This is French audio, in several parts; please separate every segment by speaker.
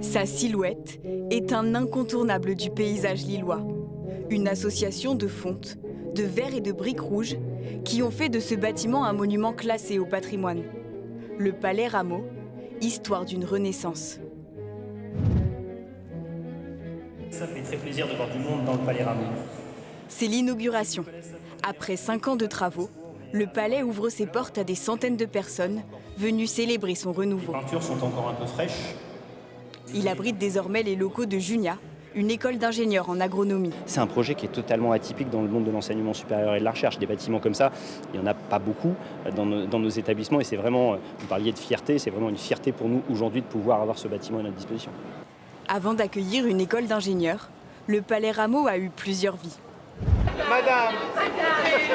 Speaker 1: Sa silhouette est un incontournable du paysage lillois. Une association de fonte, de verre et de briques rouges qui ont fait de ce bâtiment un monument classé au patrimoine. Le Palais Rameau, histoire d'une renaissance.
Speaker 2: Ça fait très plaisir de voir du monde dans le Palais Rameau.
Speaker 1: C'est l'inauguration. Après 5 ans de travaux, le palais ouvre ses portes à des centaines de personnes venues célébrer son renouveau.
Speaker 2: Les peintures sont encore un peu fraîches.
Speaker 1: Il abrite désormais les locaux de Junia, une école d'ingénieurs en agronomie.
Speaker 3: C'est un projet qui est totalement atypique dans le monde de l'enseignement supérieur et de la recherche. Des bâtiments comme ça, il n'y en a pas beaucoup dans nos établissements et c'est vraiment, vous parliez de fierté, c'est vraiment une fierté pour nous aujourd'hui de pouvoir avoir ce bâtiment à notre disposition.
Speaker 1: Avant d'accueillir une école d'ingénieurs, le Palais Rameau a eu plusieurs vies.
Speaker 4: Madame,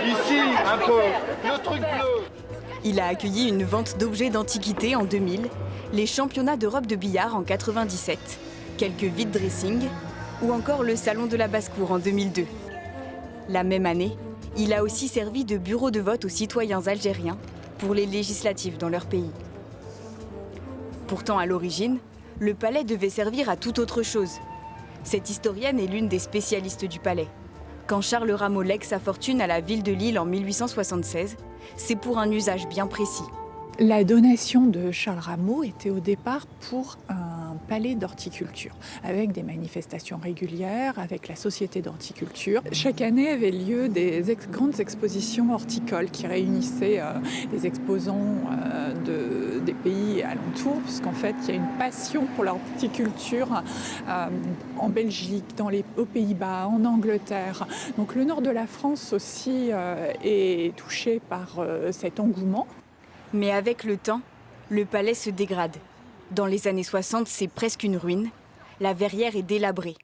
Speaker 4: ici, un peu, le truc bleu.
Speaker 1: Il a accueilli une vente d'objets d'antiquité en 2000, les championnats d'Europe de billard en 97, quelques vide dressing ou encore le salon de la basse-cour en 2002. La même année, il a aussi servi de bureau de vote aux citoyens algériens pour les législatives dans leur pays. Pourtant, à l'origine, le palais devait servir à toute autre chose. Cette historienne est l'une des spécialistes du palais. Quand Charles Rameau lègue sa fortune à la ville de Lille en 1876, c'est pour un usage bien précis.
Speaker 5: La donation de Charles Rameau était au départ pour un palais d'horticulture, avec des manifestations régulières, avec la Société d'horticulture. Chaque année avaient lieu des grandes expositions horticoles qui réunissaient des exposants des pays alentours, puisqu'en fait il y a une passion pour l'horticulture en Belgique, aux Pays-Bas, en Angleterre. Donc le nord de la France aussi est touché par cet engouement.
Speaker 1: Mais avec le temps, le palais se dégrade. Dans les années 60, c'est presque une ruine. La verrière est délabrée.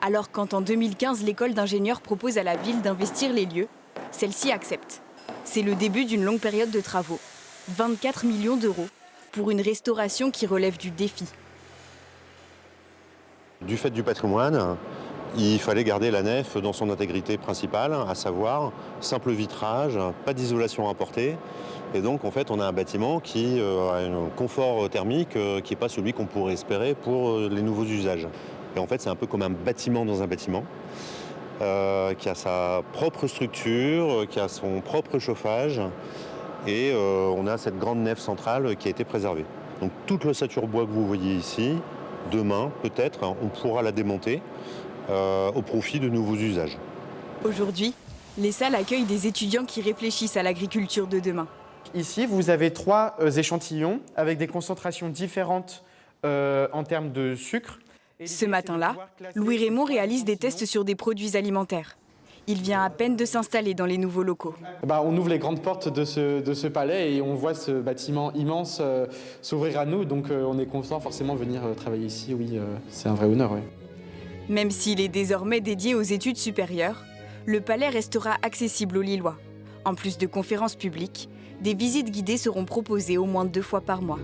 Speaker 1: Alors quand en 2015, l'école d'ingénieurs propose à la ville d'investir les lieux, celle-ci accepte. C'est le début d'une longue période de travaux. 24 millions d'euros pour une restauration qui relève du défi.
Speaker 6: Du fait du patrimoine, il fallait garder la nef dans son intégrité principale, à savoir simple vitrage, pas d'isolation apportée. Et donc en fait on a un bâtiment qui a un confort thermique qui n'est pas celui qu'on pourrait espérer pour les nouveaux usages. Et en fait c'est un peu comme un bâtiment dans un bâtiment, qui a sa propre structure, qui a son propre chauffage. Et on a cette grande nef centrale qui a été préservée. Donc toute l'ossature bois que vous voyez ici, demain peut-être, on pourra la démonter au profit de nouveaux usages.
Speaker 1: Aujourd'hui, les salles accueillent des étudiants qui réfléchissent à l'agriculture de demain.
Speaker 7: Ici, vous avez 3 échantillons avec des concentrations différentes en termes de sucre.
Speaker 1: Ce matin-là, Louis Raymond réalise des tests sur des produits alimentaires. Il vient à peine de s'installer dans les nouveaux locaux.
Speaker 7: On ouvre les grandes portes de ce palais et on voit ce bâtiment immense s'ouvrir à nous. Donc on est content forcément de venir travailler ici. Oui, c'est un vrai honneur. Oui.
Speaker 1: Même s'il est désormais dédié aux études supérieures, le palais restera accessible aux Lillois. En plus de conférences publiques, des visites guidées seront proposées au moins 2 fois par mois.